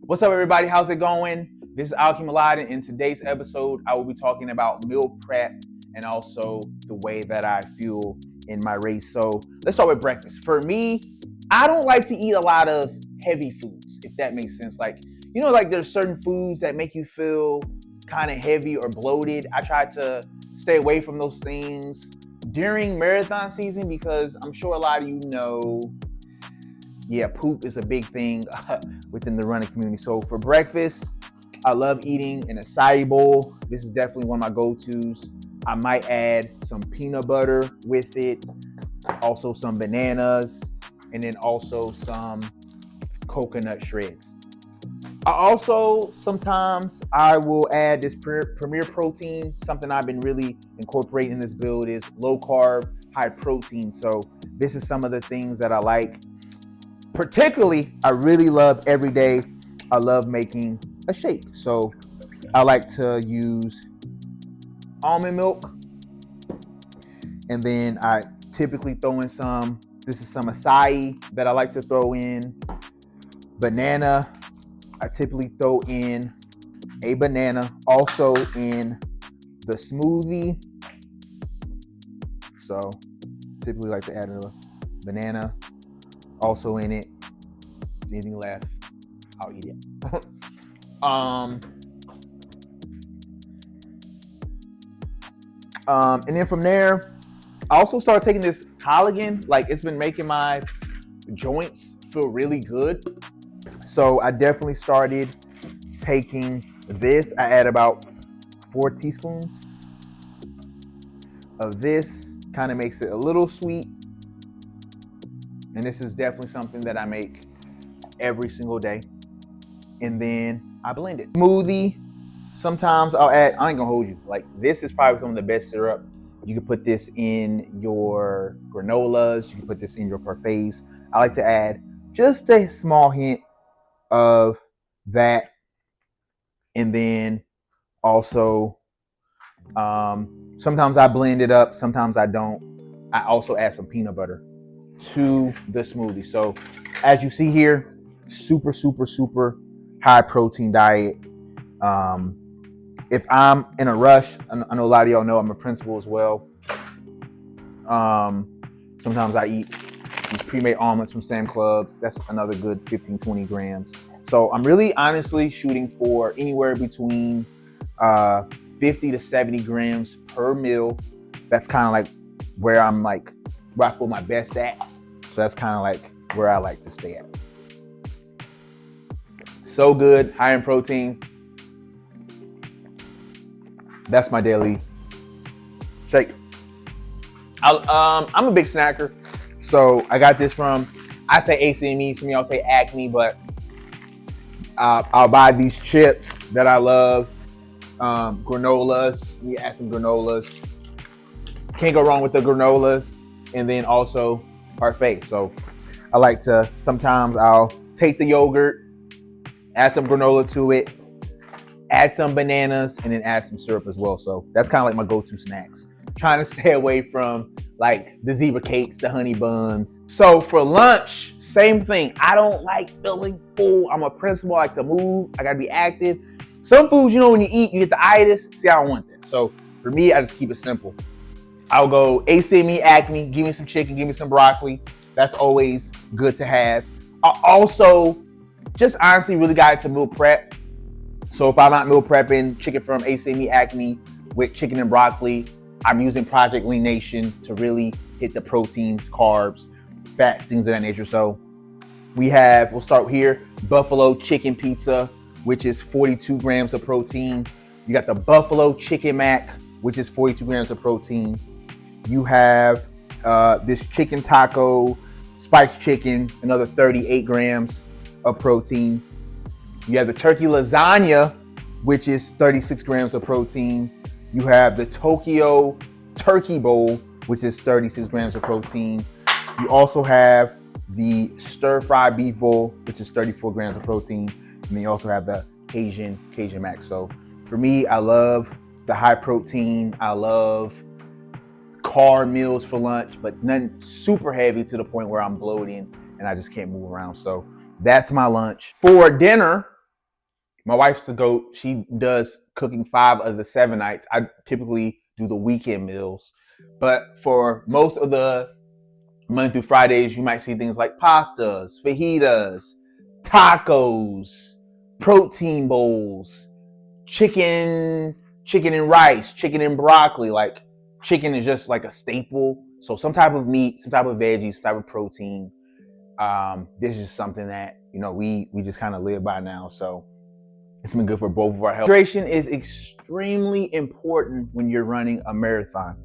What's up, everybody? How's it going? This is Alki Malad, and in today's episode, I will be talking about meal prep and also the way that I feel in my race. So let's start with breakfast. For me, I don't like to eat a lot of heavy foods, if that makes sense. Like there's certain foods that make you feel kind of heavy or bloated. I try to stay away from those things during marathon season because I'm sure a lot of you know, poop is a big thing within the running community. So for breakfast, I love eating an acai bowl. This is definitely one of my go-tos. I might add some peanut butter with it, also some bananas, and then also some coconut shreds. Sometimes I will add this Premier Protein. Something I've been really incorporating in this build is low carb, high protein. So this is some of the things that I like. Particularly, I really love every day, I love making a shake. So I like to use almond milk, and then I typically throw in some acai that I like to throw in. Banana, I typically throw in a banana also in the smoothie. So typically like to add a banana also in it. Anything left, I'll eat it. And then from there, I also started taking this collagen. Like, it's been making my joints feel really good. So I definitely started taking this. I add about 4 teaspoons of this. Kind of makes it a little sweet. And this is definitely something that I make every single day. And then I blend it. Smoothie, sometimes I'll add, I ain't gonna hold you, like this is probably some of the best syrup. You can put this in your granolas, you can put this in your parfaits. I like to add just a small hint of that. And then also, sometimes I blend it up, sometimes I don't. I also add some peanut butter to the smoothie. So as you see here, super high protein diet. If I'm in a rush, I know a lot of y'all know I'm a principal as well. Sometimes I eat these pre-made omelets from Sam Clubs. That's another good 15-20 grams. So I'm really honestly shooting for anywhere between 50 to 70 grams per meal. That's kind of like where I feel my best at. So that's kind of like where I like to stay at. So good, high in protein. That's my daily shake. I'm a big snacker. So I got this from, I say ACME, some of y'all say Acme, but I'll buy these chips that I love. Granolas, we add some granolas. Can't go wrong with the granolas. And then also parfait. So I like to, sometimes I'll take the yogurt, add some granola to it, add some bananas, and then add some syrup as well. So that's kind of like my go-to snacks. Trying to stay away from like the zebra cakes, the honey buns. So for lunch, same thing. I don't like feeling full. I'm a principal, I like to move. I gotta be active. Some foods, when you eat, you get the itis. See, I don't want that. So for me, I just keep it simple. I'll go ACME, Acme, give me some chicken, give me some broccoli. That's always good to have. I also just honestly really got into meal prep. So if I'm not meal prepping chicken from ACME, Acme with chicken and broccoli, I'm using Project Lean Nation to really hit the proteins, carbs, fats, things of that nature. So we'll start here, buffalo chicken pizza, which is 42 grams of protein. You got the buffalo chicken mac, which is 42 grams of protein. You have this chicken taco, spiced chicken, another 38 grams of protein. You have the turkey lasagna, which is 36 grams of protein. You have the Tokyo turkey bowl, which is 36 grams of protein. You also have the stir-fried beef bowl, which is 34 grams of protein. And then you also have the Cajun mac. So for me, I love the high protein. I love carb meals for lunch, but nothing super heavy to the point where I'm bloating and I just can't move around. So that's my lunch. For dinner, My wife's the GOAT. She does cooking 5 of the 7 nights. I typically do the weekend meals. But for most of the Monday through Fridays, you might see things like pastas, fajitas, tacos, protein bowls, chicken and rice, chicken and broccoli. Like chicken is just like a staple. So some type of meat, some type of veggies, some type of protein. This is something that we just kind of live by now. So it's been good for both of our health. Hydration is extremely important when you're running a marathon.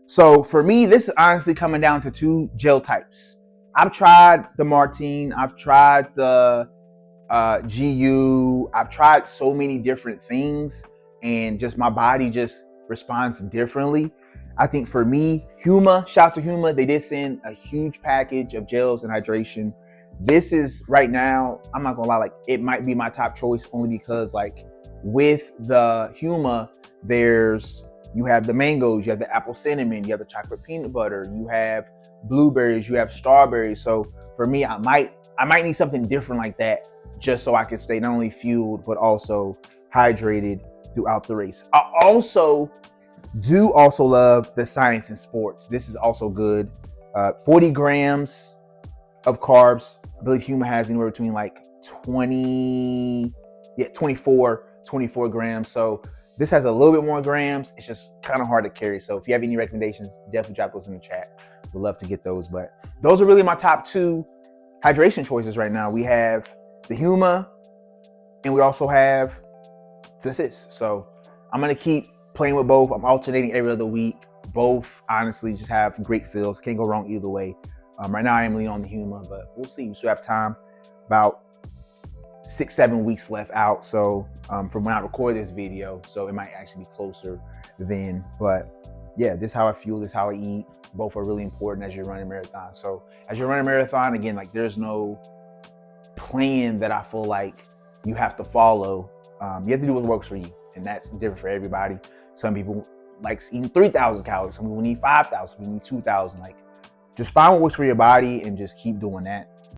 So for me, this is honestly coming down to 2 gel types. I've tried the Martine, I've tried the GU, I've tried so many different things, and just my body just responds differently. I think for me, Huma, shout out to Huma, they did send a huge package of gels and hydration. This is right now, I'm not gonna lie, like it might be my top choice only because like with the Huma, you have the mangoes, you have the apple cinnamon, you have the chocolate peanut butter, you have blueberries, you have strawberries. So for me, I might need something different like that just so I can stay not only fueled but also hydrated throughout the race. I also love the Science in Sports. This is also good. 40 grams of carbs. I believe Huma has anywhere between like 24 grams. So this has a little bit more grams. It's just kind of hard to carry. So if you have any recommendations, definitely drop those in the chat. We'd love to get those. But those are really my top 2 hydration choices right now. We have the Huma and we also have this. So I'm going to keep playing with both. I'm alternating every other week. Both honestly just have great feels. Can't go wrong either way. Right now I am leaning on the Huma, but we'll see. We still have time, about 6-7 weeks left out. So from when I record this video, so it might actually be closer then. But yeah, this is how I fuel, this is how I eat. Both are really important as you're running a marathon. So as you're running a marathon, again, like there's no plan that I feel like you have to follow. You have to do what works for you, and that's different for everybody. Some people like eating 3,000 calories. Some people need 5,000. Some people need 2,000. Like, just find what works for your body and just keep doing that.